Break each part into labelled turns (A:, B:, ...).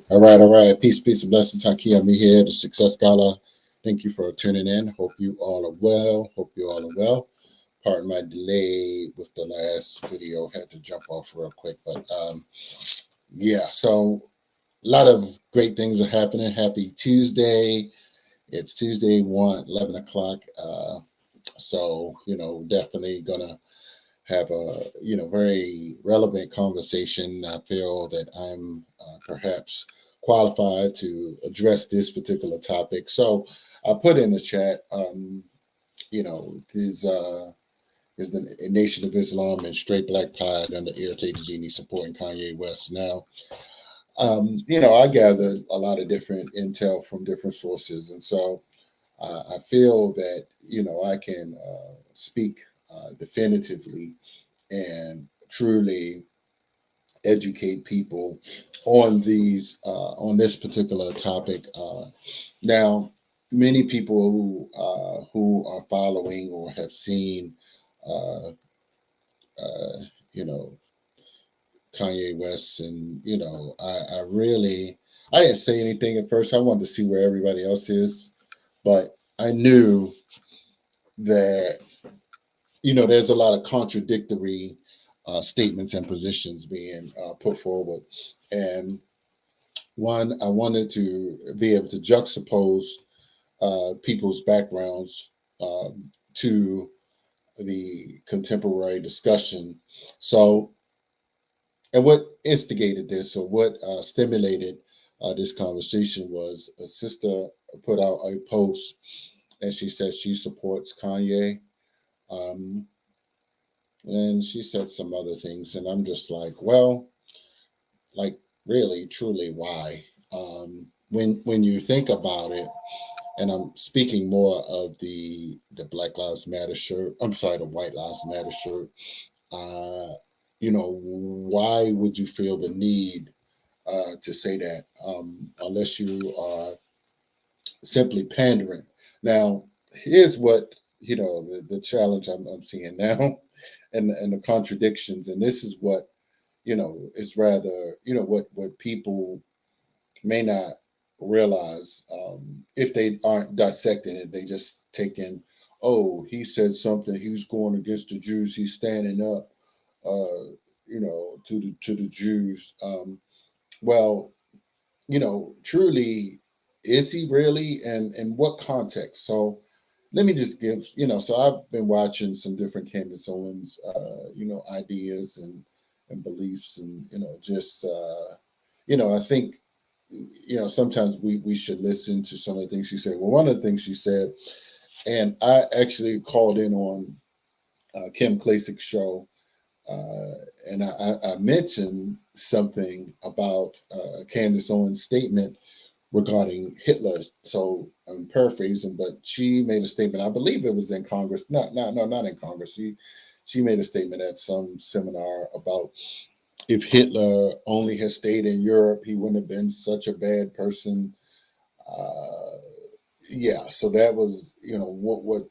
A: All right. Peace, and blessings. Haki, I'm here, the Success Scholar. Thank you for tuning in. Hope you all are well. Pardon my delay with the last video. Had to jump off real quick, but yeah. So a lot of great things are happening. Happy Tuesday. It's Tuesday, 11 o'clock. So definitely gonna have a very relevant conversation. I feel that I'm perhaps qualified to address this particular topic. So I put in the chat, is the Nation of Islam and Straight Black Pride under Irritated Genie supporting Kanye West. Now, I gathered a lot of different intel from different sources, and so I feel that I can speak definitively and truly educate people on this particular topic. Now, many people who are following or have seen, uh, you know, Kanye West, and I didn't say anything at first. I wanted to see where everybody else is, but I knew that there's a lot of contradictory statements and positions being put forward. And one, I wanted to be able to juxtapose people's backgrounds to the contemporary discussion. So, and what instigated this, or what stimulated this conversation, was a sister put out a post, and she says she supports Kanye. Um, and she said some other things, and I'm just like, well, like, really, truly, why? When you think about it, and I'm speaking more of the Black Lives Matter shirt. I'm sorry, the White Lives Matter shirt. Uh, why would you feel the need to say that, unless you are simply pandering? Now, here's what the challenge I'm seeing now, and the contradictions, and this is what is rather what people may not realize, if they aren't dissecting it. They just take in, oh, he said something, he's going against the Jews, he's standing up to the Jews. Well, truly, is he really, and in what context? So let me just give, so I've been watching some different Candace Owens ideas and beliefs, and just I think sometimes we should listen to some of the things she said. Well, one of the things she said, and I actually called in on Kim Klasik's show, and I mentioned something about Candace Owens' statement regarding Hitler. So I'm paraphrasing, but she made a statement. I believe it was in Congress. No, not in Congress. She made a statement at some seminar about, if Hitler only had stayed in Europe, he wouldn't have been such a bad person. Uh, yeah, so that was what was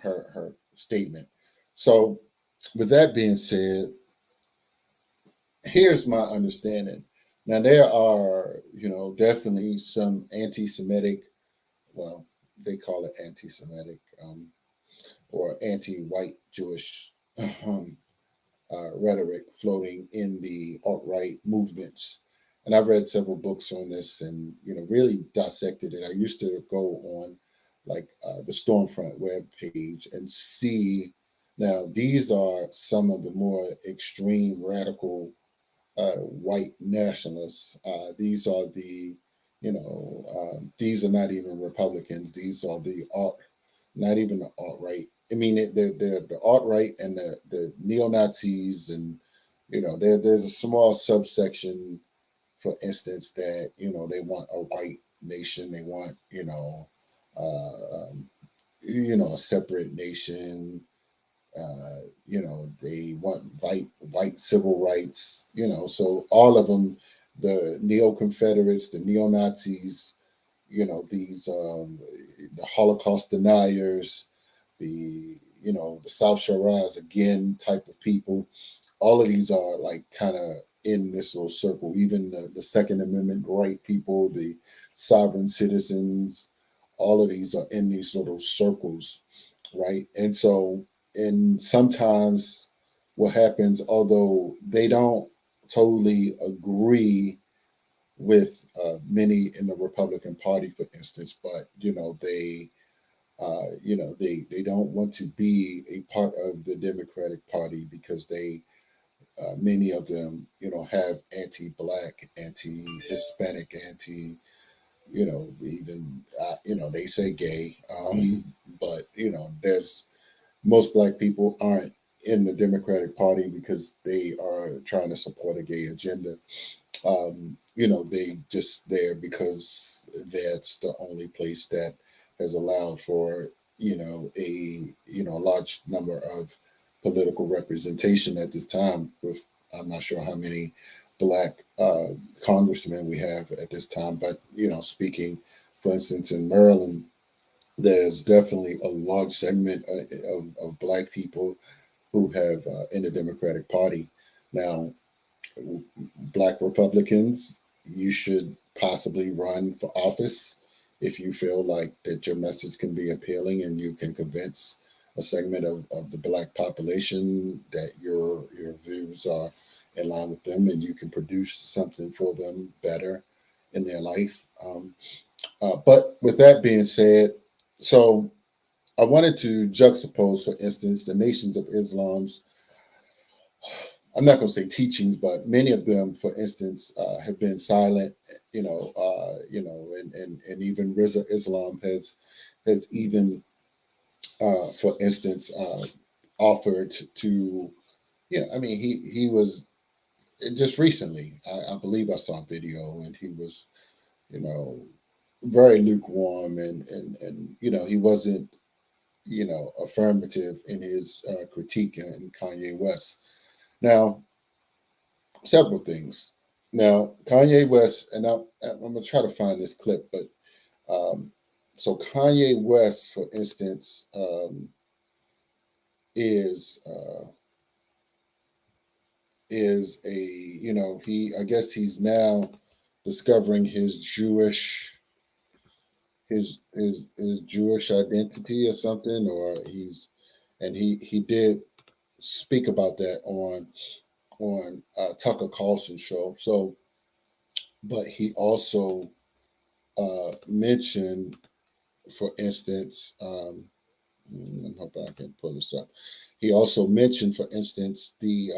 A: her statement. So with that being said, here's my understanding. Now, there are definitely some anti-Semitic, well, they call it anti-Semitic, or anti-white Jewish rhetoric floating in the alt-right movements. And I've read several books on this, and really dissected it. I used to go on, like, the Stormfront web page and see. Now, these are some of the more extreme radical white nationalists. These are these are not even Republicans. These are the alt, not even the alt right. I mean, they're the alt right and the neo Nazis, and there's a small subsection, for instance, that they want a white nation. They want a separate nation. They want white civil rights. So all of them, the neo Confederates, the neo Nazis, these the Holocaust deniers, the the South Shiraz again type of people. all of these are like kind of in this little circle. Even the Second Amendment right people, the sovereign citizens, all of these are in these little circles, right? And so, and sometimes what happens, although they don't totally agree with many in the Republican Party, for instance, but they don't want to be a part of the Democratic Party because they many of them have anti-black, anti-Hispanic, anti even they say gay, but there's most black people aren't in the Democratic Party because they are trying to support a gay agenda. They just there because that's the only place that has allowed for a large number of political representation at this time. With I'm not sure how many black congressmen we have at this time, but speaking, for instance, in Maryland, there's definitely a large segment of black people who have in the Democratic Party now. Black Republicans, you should possibly run for office if you feel like that your message can be appealing and you can convince a segment of the black population that your views are in line with them and you can produce something for them better in their life. But with that being said, so I wanted to juxtapose, for instance, the Nations of Islam's I'm not going to say teachings, but many of them, for instance, have been silent. And even Riza Islam has even, for instance, offered to, I mean, he was just recently. I believe I saw a video, and he was, you know, very lukewarm, and he wasn't, affirmative in his critique in Kanye West. Now, several things. Now, Kanye West, and I'm gonna try to find this clip, but um, so Kanye West, for instance, is is a he I guess he's now discovering his Jewish identity or something, or he did speak about that on Tucker Carlson show. So, but he also mentioned, for instance, I'm hoping I can pull this up. He also mentioned, for instance, the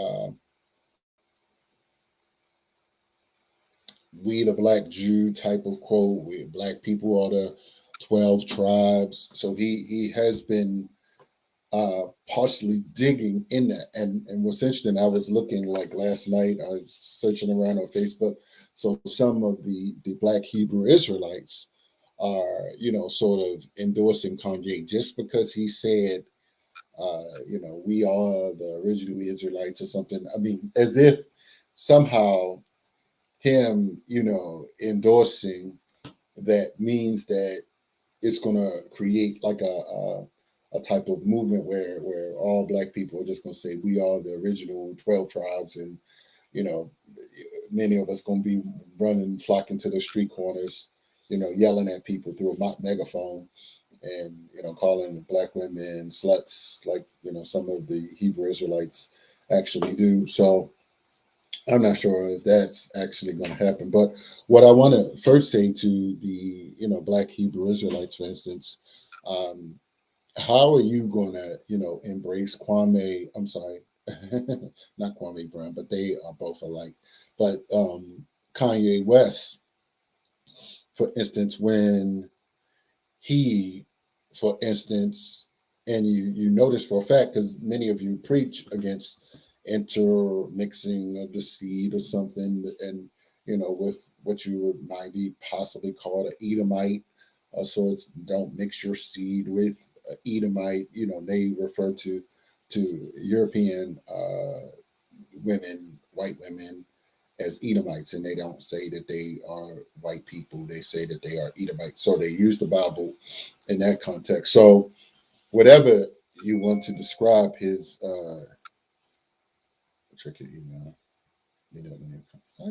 A: "We the Black Jew" type of quote. We black people are the 12 tribes. So he has been partially digging in that. And what's interesting, I was looking like last night. I was searching around on Facebook. So some of the Black Hebrew Israelites are sort of endorsing Kanye just because he said we are the original Israelites or something. I mean, as if somehow him, endorsing that means that it's going to create like a type of movement where all black people are just going to say we are the original 12 tribes, and you know many of us going to be running flocking to the street corners, yelling at people through a megaphone, and calling black women sluts like some of the Hebrew Israelites actually do. So I'm not sure if that's actually going to happen. But what I want to first say to the black Hebrew Israelites, for instance, um, how are you going to embrace Kwame? I'm sorry, not Kwame Brown, but they are both alike. But Kanye West, for instance, when he, for instance, and you notice for a fact because many of you preach against intermixing of the seed or something, and with what you would might be possibly called an Edomite. So it's don't mix your seed with Edomite. They refer to European women, white women, as Edomites, and they don't say that they are white people. They say that they are Edomites. So they use the Bible in that context. So whatever you want to describe his check your email. You know,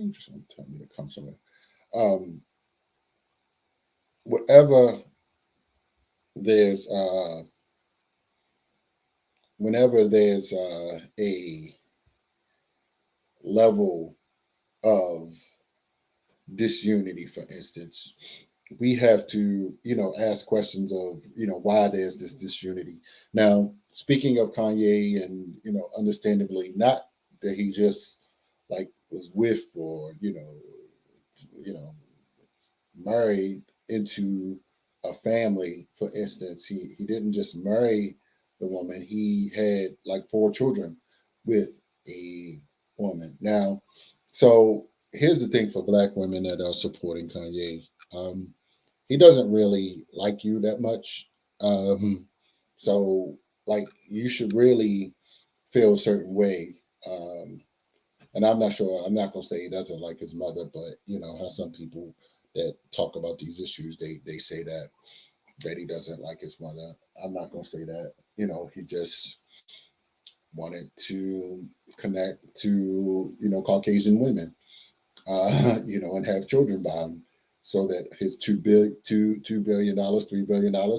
A: you just want to tell me to come somewhere. Um, whatever there's, whenever there's a level of disunity, for instance, we have to, ask questions of, why there's this disunity. Now, speaking of Kanye, and understandably, not that he just like was with, or you know, married into a family. For instance, he didn't just marry the woman; he had like four children with a woman. Now, so here's the thing for Black women that are supporting Kanye. Um, he doesn't really like you that much. Um, so like you should really feel a certain way. And I'm not sure. I'm not gonna say he doesn't like his mother, but how some people that talk about these issues, they say that he doesn't like his mother. I'm not gonna say that. He just wanted to connect to Caucasian women, and have children by him, so that his $2 billion, $3 billion,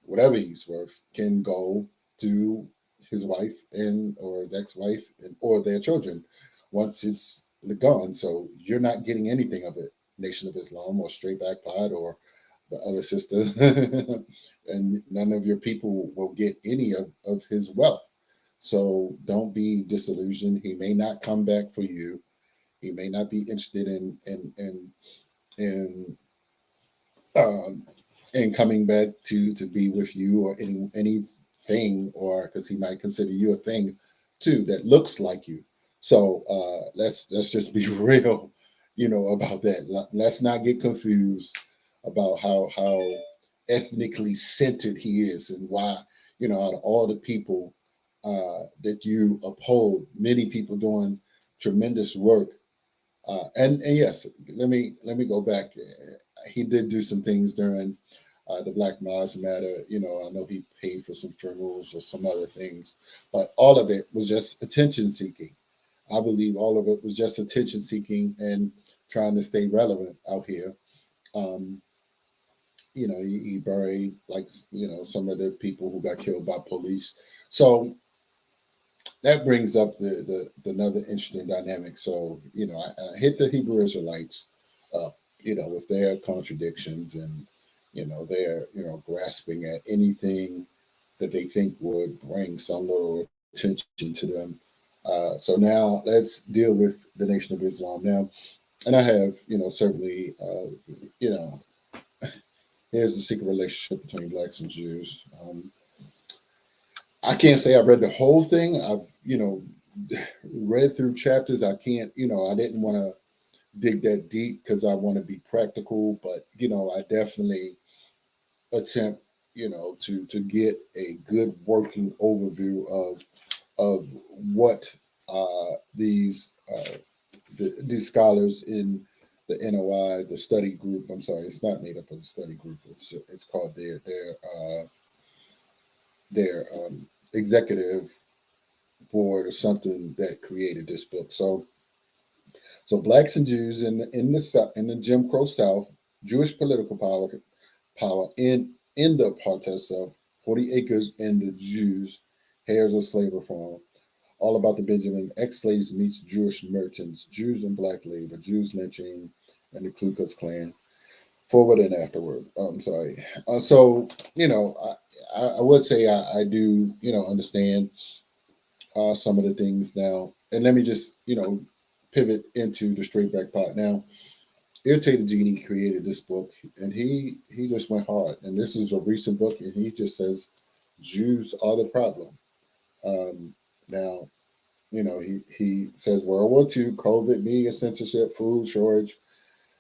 A: whatever he's worth, can go to his wife and or his ex-wife and or their children once it's gone. So you're not getting anything of it, Nation of Islam or Straight Back Pod or the other sister, and none of your people will get any of his wealth. So don't be disillusioned. He may not come back for you. He may not be interested in um, and coming back to be with you, or anything, or because he might consider you a thing too that looks like you. So let's just be real, about that. Let's not get confused about how ethnically centered he is, and why, out of all the people that you uphold, many people doing tremendous work. And yes, let me go back. He did do some things during the Black Lives Matter. I know he paid for some funerals or some other things, but all of it was just attention seeking. I believe all of it was just attention seeking and trying to stay relevant out here. Um, he buried, like, some of the people who got killed by police. So that brings up the another interesting dynamic. So I hit the Hebrew Israelites up, with their contradictions, and they're grasping at anything that they think would bring some little attention to them. So now let's deal with the Nation of Islam now, and I have certainly you know here's the secret relationship between blacks and Jews. I can't say I've read the whole thing. I've read through chapters. I can't, I didn't want to dig that deep because I want to be practical, but I definitely attempt, to get a good working overview of what these scholars in the NOI, the study group. I'm sorry, it's not made up of a study group. It's called their executive board or something that created this book. So blacks and Jews in the Jim Crow South, Jewish political power in the apartheid South, 40 acres in the Jews, hairs of slavery farm. All about the Benjamin ex-slaves meets Jewish merchants, Jews and black labor, Jews lynching, and the Ku Klux Klan. Forward and afterward. I'm sorry. So I would say I do understand some of the things now. And let me just, pivot into the straight back pot. Now, Irritated Genie created this book, and he just went hard. And this is a recent book, and he just says Jews are the problem. Now, he says World War II, COVID, media censorship, food shortage,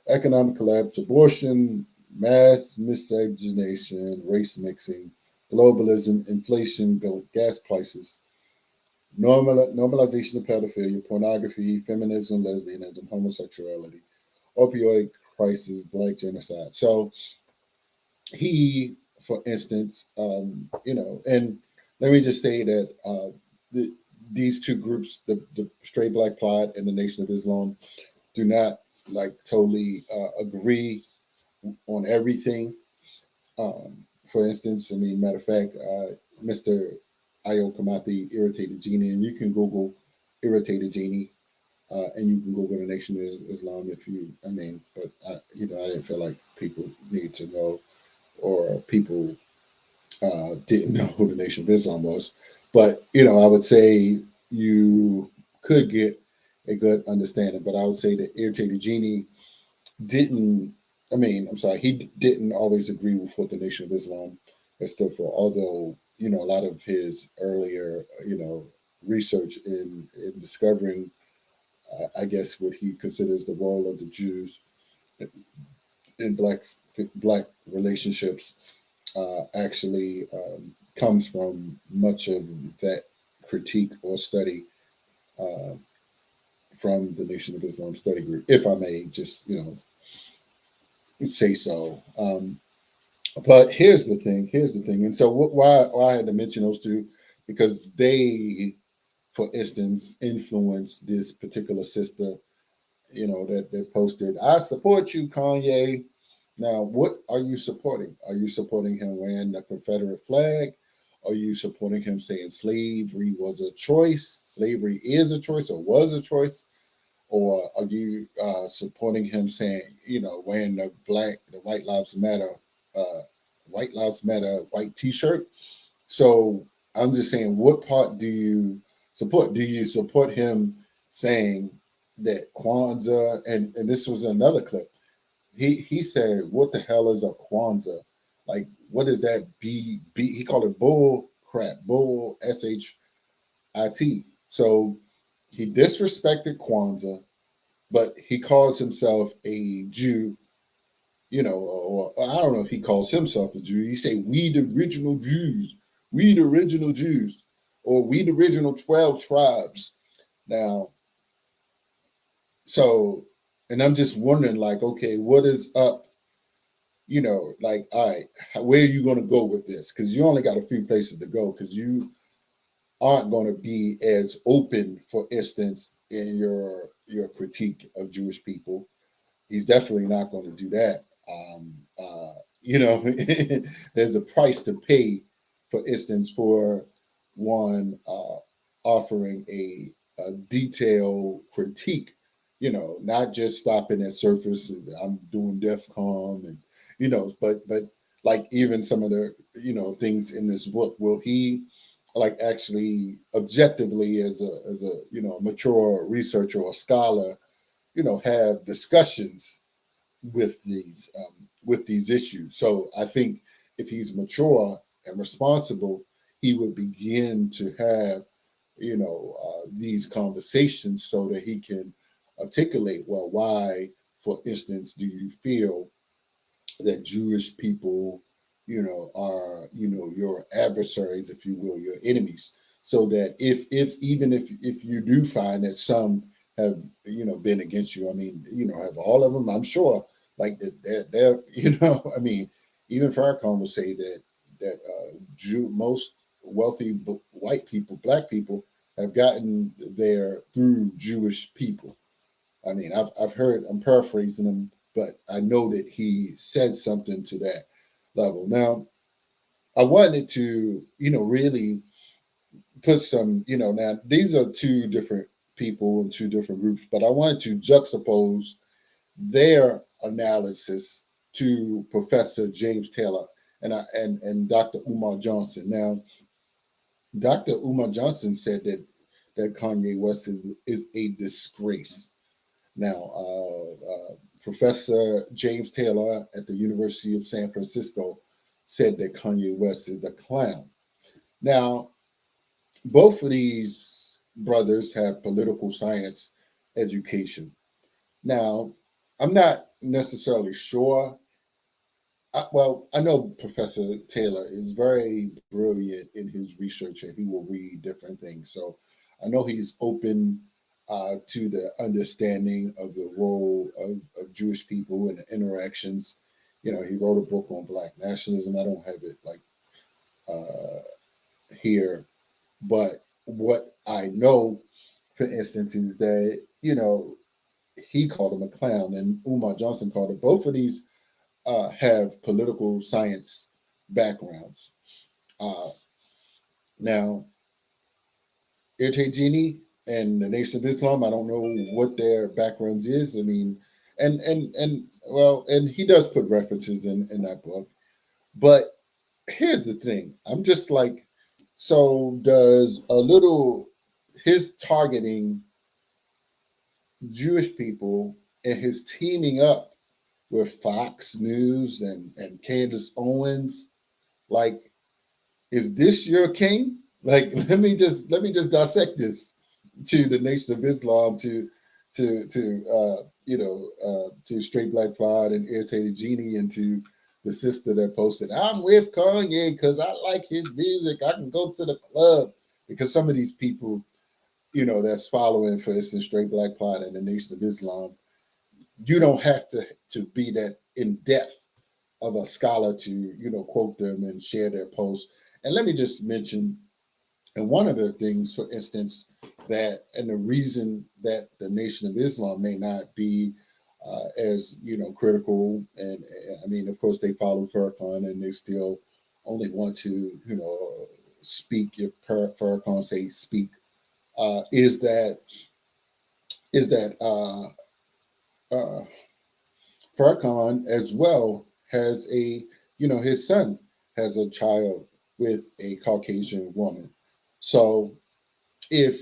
A: economic collapse, abortion, mass miscegenation, race mixing, globalism, inflation, gas prices, normalization of pedophilia, pornography, feminism, lesbianism, homosexuality, opioid crisis, black genocide. So for instance, and let me just say that these two groups, the Stray Black Plot and the Nation of Islam, do not like totally agree on everything. For instance, I mean, matter of fact, Mr. Ayo Kamathi, Irritated Genie, and you can Google Irritated Genie, and you can Google the Nation of Islam if you, I mean, but I didn't feel like people need to know, or people didn't know who the Nation of Islam was. But I would say you could get a good understanding. But I would say that Irritated Genie didn't. I mean, I'm sorry, he didn't always agree with what the Nation of Islam has stood for. Although a lot of his earlier research in discovering, I guess, what he considers the role of the Jews in black relationships actually comes from much of that critique or study uh, from the Nation of Islam study group, if I may just say so. But here's the thing. And so why I had to mention those two, because they, for instance, influenced this particular sister, that posted, "I support you, Kanye." Now, what are you supporting? Are you supporting him wearing the Confederate flag? Are you supporting him saying slavery was a choice? Slavery is a choice or was a choice? Or are you supporting him saying, wearing the uh, White Lives Matter white T-shirt? So I'm just saying, what part do you support? Do you support him saying that Kwanzaa, and this was another clip. He said, "What the hell is a Kwanzaa? Like, what is that? He called it bull crap, bull SHIT." So he disrespected Kwanzaa, but he calls himself a Jew. Or I don't know if he calls himself a Jew. He say, "We the original Jews, we the original Jews, or we the original 12 tribes." Now, so, and I'm just wondering, like, okay, what is up? Like, all right, where are you going to go with this? Because you only got a few places to go, because you aren't going to be as open, for instance, in your critique of Jewish people. He's definitely not going to do that. Um, uh, there's a price to pay, for instance, for one offering a detailed critique. Not just stopping at surface. I'm doing DEF CON, and but like even some of the things in this book. Will he like actually objectively, as a mature researcher or scholar, have discussions with these issues? So I think if he's mature and responsible, he would begin to have these conversations, so that he can articulate, well, why, for instance, do you feel that Jewish people, are, your adversaries, if you will, your enemies. So that if even if you do find that some have, been against you, I mean, have all of them, I'm sure, like that they're I mean, even Farrakhan would say that most wealthy white people, black people, have gotten there through Jewish people. I mean, I've heard, I'm paraphrasing him, but I know that he said something to that level. Now, I wanted to, really put some, now these are two different people and two different groups, but I wanted to juxtapose their analysis to Professor James Taylor and Dr. Umar Johnson. Now, Dr. Umar Johnson said that Kanye West is a disgrace. Now, Professor James Taylor at the University of San Francisco said that Kanye West is a clown. Now, both of these brothers have political science education. Now, I'm not necessarily sure. Well, I know Professor Taylor is very brilliant in his research, and he will read different things. So I know he's open to the understanding of the role of Jewish people and the interactions. He wrote a book on Black nationalism. I don't have it like here, but what I know, for instance, is that, he called him a clown, and Umar Johnson called it. Both of these have political science backgrounds. Uh, Now, Irritated Genie and the Nation of Islam, I don't know what their backgrounds is. I mean, and well, and he does put references in that book. But here's the thing: I'm just like, so does a little his targeting Jewish people and his teaming up with Fox News and Candace Owens, like, is this your king? Like, let me just dissect this to the Nation of Islam, to Straight Black Pride and Irritated Genie, and to the sister that posted, "I'm with Kanye because I like his music. I can go to the club." Because some of these people, that's following, for instance, Straight Black Pride and the Nation of Islam, you don't have to be that in depth of a scholar to quote them and share their posts. And let me just mention, and one of the things, for instance, that, and the reason that the Nation of Islam may not be as critical, and I mean, of course, they follow Farrakhan, and they still only want to speak if Farrakhan say speak, is that uh, Farrakhan as well has his son has a child with a Caucasian woman. So if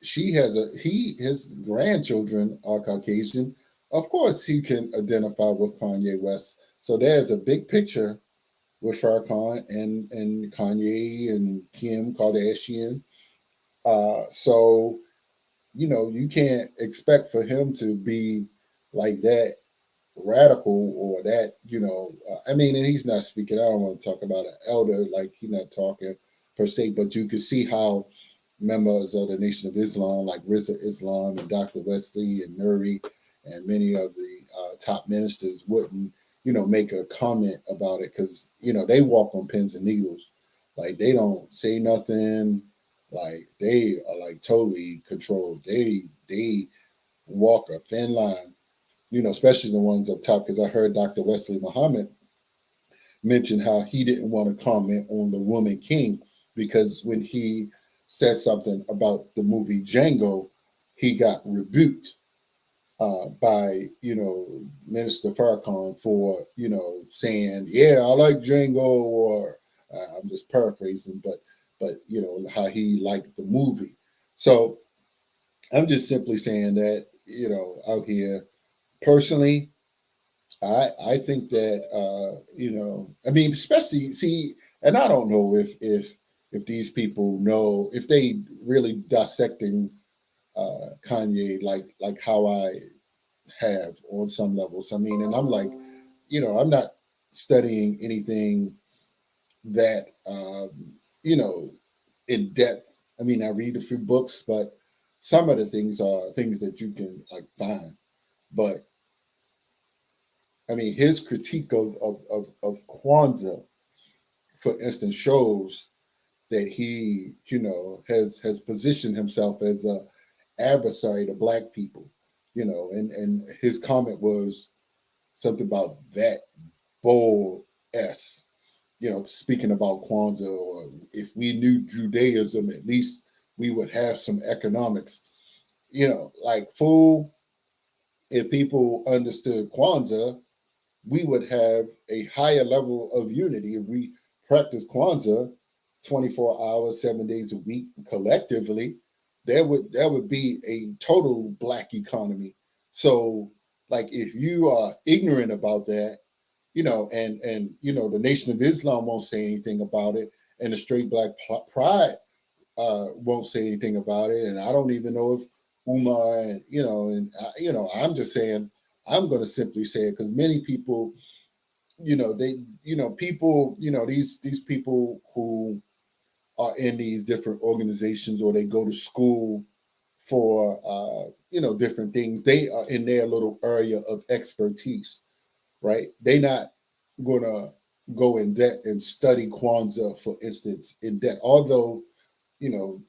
A: his grandchildren are Caucasian, of course he can identify with Kanye West. So there's a big picture with Farrakhan and Kanye and Kim Kardashian. So you can't expect for him to be like that radical, or that I mean, and he's not speaking, I don't want to talk about an elder, like he's not talking per se, but you can see how members of the Nation of Islam, like Rizza Islam and Dr. Wesley and Nuri and many of the top ministers, wouldn't make a comment about it, because they walk on pins and needles. Like, they don't say nothing. Like, they are like totally controlled. They walk a thin line, especially the ones up top, because I heard Dr. Wesley Muhammad mention how he didn't want to comment on the Woman King, because when he said something about the movie Django, he got rebuked by Minister Farrakhan for saying, "Yeah, I like Django," or I'm just paraphrasing, but how he liked the movie. So I'm just simply saying that out here, personally, I think that I mean, especially, see, and I don't know if these people know, if they really dissecting Kanye like how I have on some levels. I mean, and I'm like, I'm not studying anything that you know in depth. I mean, I read a few books, but some of the things are things that you can like find. But I mean, his critique of Kwanzaa, for instance, shows that he, has positioned himself as a adversary to black people, and his comment was something about that bull s, speaking about Kwanzaa, or if we knew Judaism, at least we would have some economics. Like, fool, if people understood Kwanzaa, we would have a higher level of unity if we practice Kwanzaa 24 hours, 7 days a week collectively. That would be a total black economy. So, like, if you are ignorant about that, and the Nation of Islam won't say anything about it, and the Straight Black Pride won't say anything about it, and I don't even know if Umar I'm just saying, I'm going to simply say it because many people, they, people, these people who are in these different organizations, or they go to school for different things. They are in their little area of expertise, right? They not gonna go in debt and study Kwanzaa, for instance, in debt. Although, you know,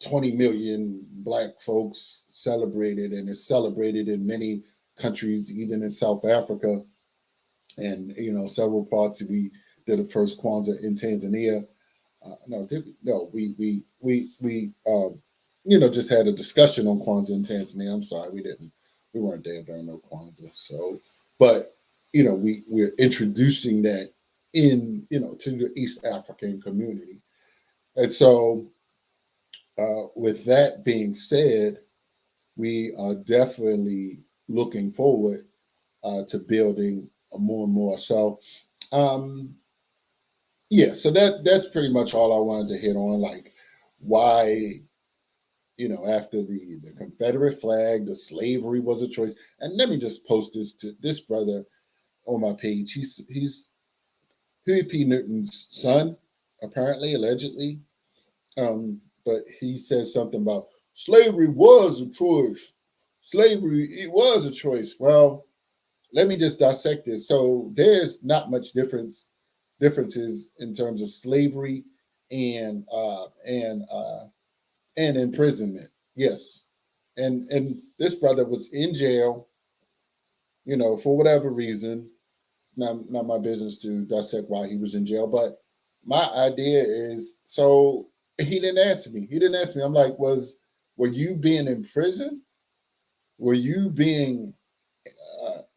A: 20 million black folks celebrated, and it's celebrated in many countries, even in South Africa, and several parts. We did the first Kwanzaa in Tanzania. No, no, we just had a discussion on Kwanzaa in Tanzania. I'm sorry, we weren't there during no Kwanzaa. So, but we're introducing that in to the East African community, and so with that being said, we are definitely looking forward to building more and more. So, um, yeah, so that's pretty much all I wanted to hit on, like why after the Confederate flag, the slavery was a choice. And let me just post this to this brother on my page. He's Huey P. Newton's son, apparently, allegedly. But he says something about slavery was a choice. Slavery, it was a choice. Well, let me just dissect this. So there's not much differences in terms of slavery and and imprisonment. Yes, and this brother was in jail, for whatever reason. It's not my business to dissect why he was in jail, but my idea is, so he didn't answer me. He didn't ask me. I'm like, were you being in prison? Were you being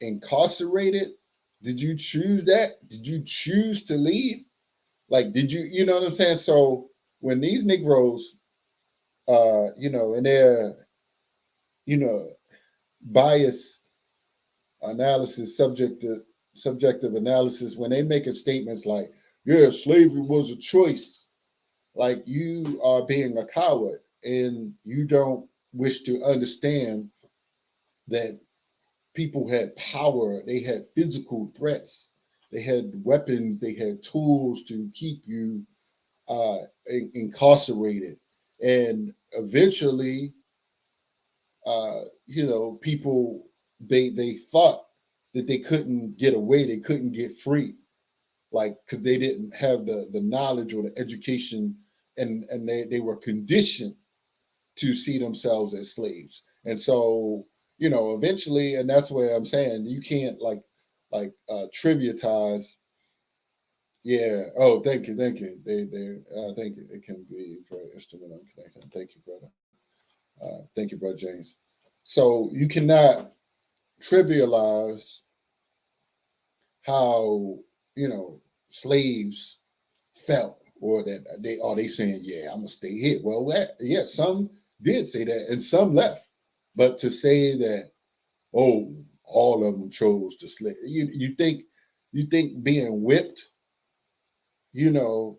A: incarcerated? Did you choose that? Did you choose to leave? Like, did you know what I'm saying? So when these Negroes, in their, you know, biased analysis, subjective analysis, when they making statements like, yeah, slavery was a choice, like you are being a coward and you don't wish to understand that people had power, they had physical threats, they had weapons, they had tools to keep you incarcerated. And eventually, people, they thought that they couldn't get away, they couldn't get free, like because they didn't have the knowledge or the education, and they were conditioned to see themselves as slaves. And so, eventually, and that's where I'm saying you can't trivialize. Yeah. Oh, thank you. Thank you. It can be for instrumental connection. Thank you, brother. Thank you, brother James. So you cannot trivialize how slaves felt, or that they saying, yeah, I'm gonna stay here. Well, yeah, some did say that, and some left. But to say that, oh, all of them chose to slave, you think being whipped, you know,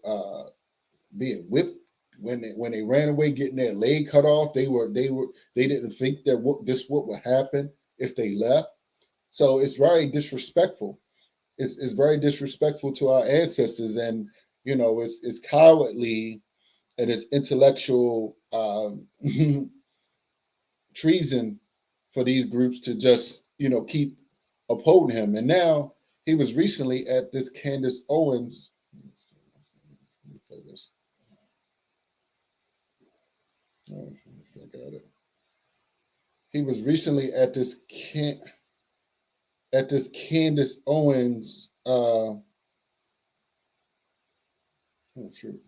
A: being whipped when they ran away, getting their leg cut off, they didn't think that what would happen if they left. So it's very disrespectful. It's very disrespectful to our ancestors, and it's cowardly, and it's intellectual treason for these groups to just keep upholding him. And now he was recently at this Candace Owens. Let me play this. Oh, I forgot it. He was recently at this Candace Owens. Oh shoot,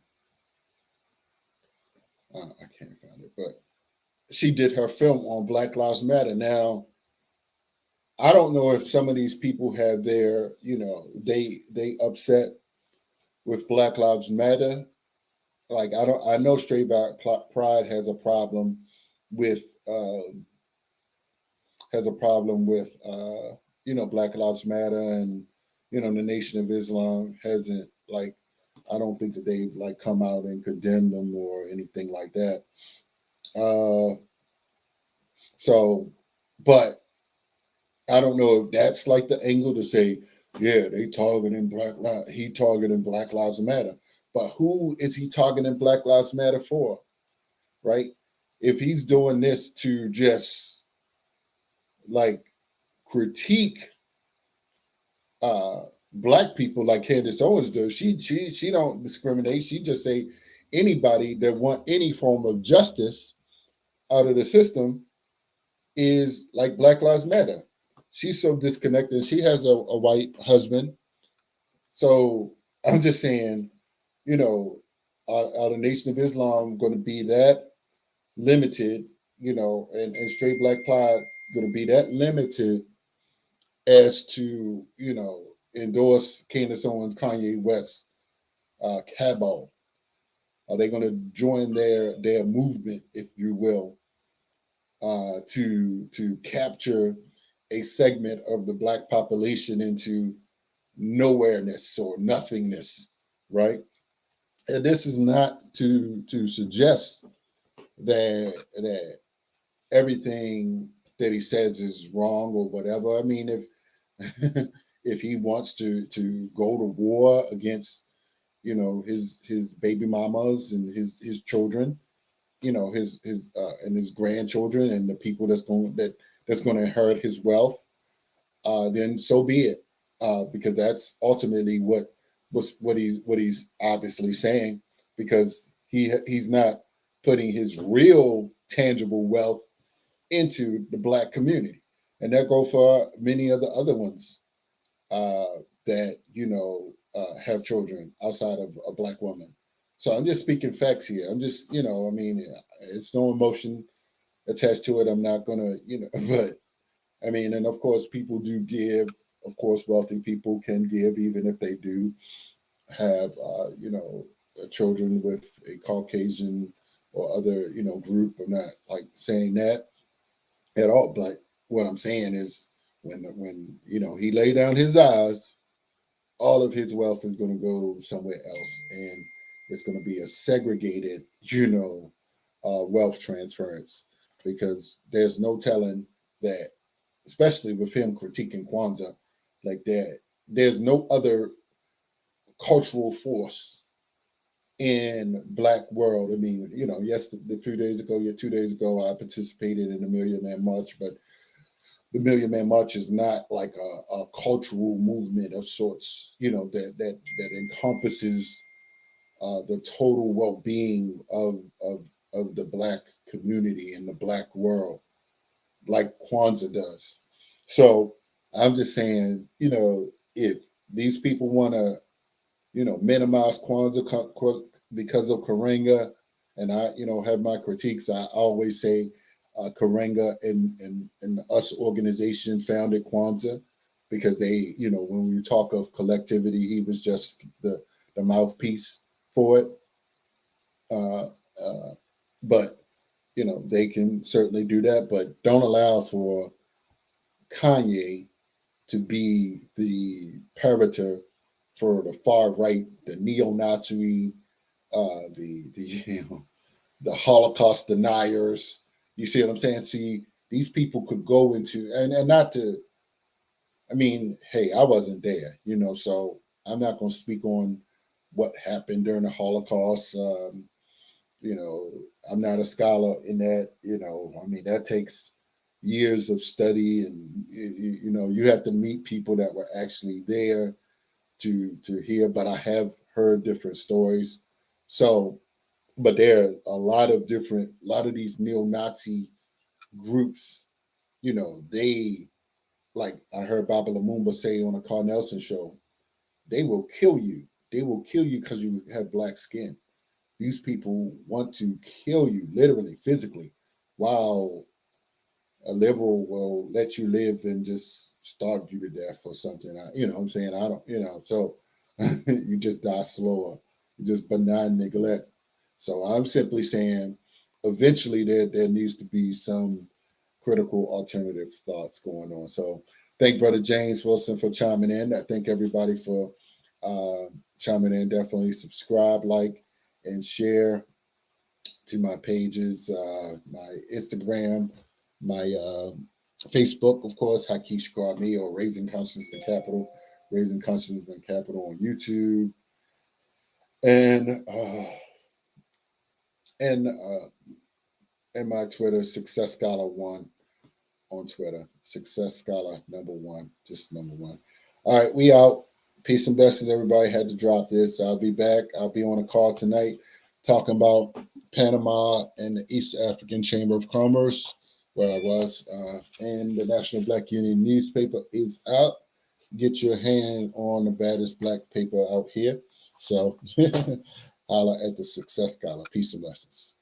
A: I can't find it, but she did her film on Black Lives Matter. Now, I don't know if some of these people have their, they upset with Black Lives Matter. Like I know Straight Back Pride with has a problem with Black Lives Matter, and the Nation of Islam hasn't, like, I don't think that they've like come out and condemned them or anything like that. Uh, so, but I don't know if that's like the angle to say, yeah, he targeting Black Lives Matter. But who is he targeting Black Lives Matter for? Right? If he's doing this to just like critique black people like Candace Owens does, she don't discriminate. She just say anybody that want any form of justice out of the system is like Black Lives Matter. She's so disconnected. She has a white husband. So I'm just saying, you know, are the Nation of Islam going to be that limited, and straight black pride going to be that limited as to, endorse Candace Owens, Kanye West, cabal? Are they going to join their movement, if you will, to capture a segment of the black population into nowhereness or nothingness, right? And this is not to suggest that everything that he says is wrong or whatever. I mean, if if he wants to go to war against, his baby mamas and his children, his and his grandchildren and the people that's going to inherit his wealth, then so be it, because that's ultimately what he's obviously saying, because he's not putting his real tangible wealth into the black community, and that go for many of the other ones that have children outside of a black woman. So I'm just speaking facts here. I'm just, I mean, it's no emotion attached to it. I'm not gonna, but I mean, and of course, people do give. Of course, wealthy people can give, even if they do have, children with a Caucasian or other, group. I'm not like saying that at all. But what I'm saying is, when he lay down his eyes, all of his wealth is going to go somewhere else, and it's going to be a segregated, wealth transference, because there's no telling that, especially with him critiquing Kwanzaa like that. There's no other cultural force in black world. I mean, yes, the 2 days ago, yeah, 2 days ago, I participated in the Million Man March, but the Million Man March is not like a cultural movement of sorts, that encompasses the total well-being of the black community and the black world, like Kwanzaa does. So I'm just saying, if these people want to, minimize Kwanzaa because of Karenga, and I, have my critiques. I always say Karenga and us organization founded Kwanzaa, because they, when we talk of collectivity, he was just the mouthpiece for it. Uh, uh, but they can certainly do that, but don't allow for Kanye to be the parameter for the far right, the neo-Nazi, the the Holocaust deniers. You see what I'm saying? See, these people could go into, and not to. I mean, hey, I wasn't there, so I'm not going to speak on what happened during the Holocaust. You know, I'm not a scholar in that. I mean, that takes years of study, and you have to meet people that were actually there to hear. But I have heard different stories. So, but there are a lot of these neo-Nazi groups. They, like I heard Baba Lumumba say on a Carl Nelson show, they will kill you. They will kill you because you have black skin. These people want to kill you, literally, physically, while a liberal will let you live and just starve you to death or something. What I'm saying? I don't, so you just die slower. You just benign neglect. So I'm simply saying, eventually there needs to be some critical alternative thoughts going on. So thank Brother James Wilson for chiming in. I thank everybody for chiming in. Definitely subscribe, like, and share to my pages, my Instagram, my Facebook, of course, Hakish Kwame, or Raising Conscience and Capital, Raising Conscience and Capital on YouTube, and and uh, and my Twitter, Success Scholar One on Twitter, Success Scholar #1, just #1. All right, we out. Peace and blessings, everybody. Had to drop this. I'll be back. I'll be on a call tonight talking about Panama and the East African Chamber of Commerce, where I was, and the National Black Union newspaper is out. Get your hand on the baddest black paper out here. So, holla at the Success Scholar. Peace and blessings.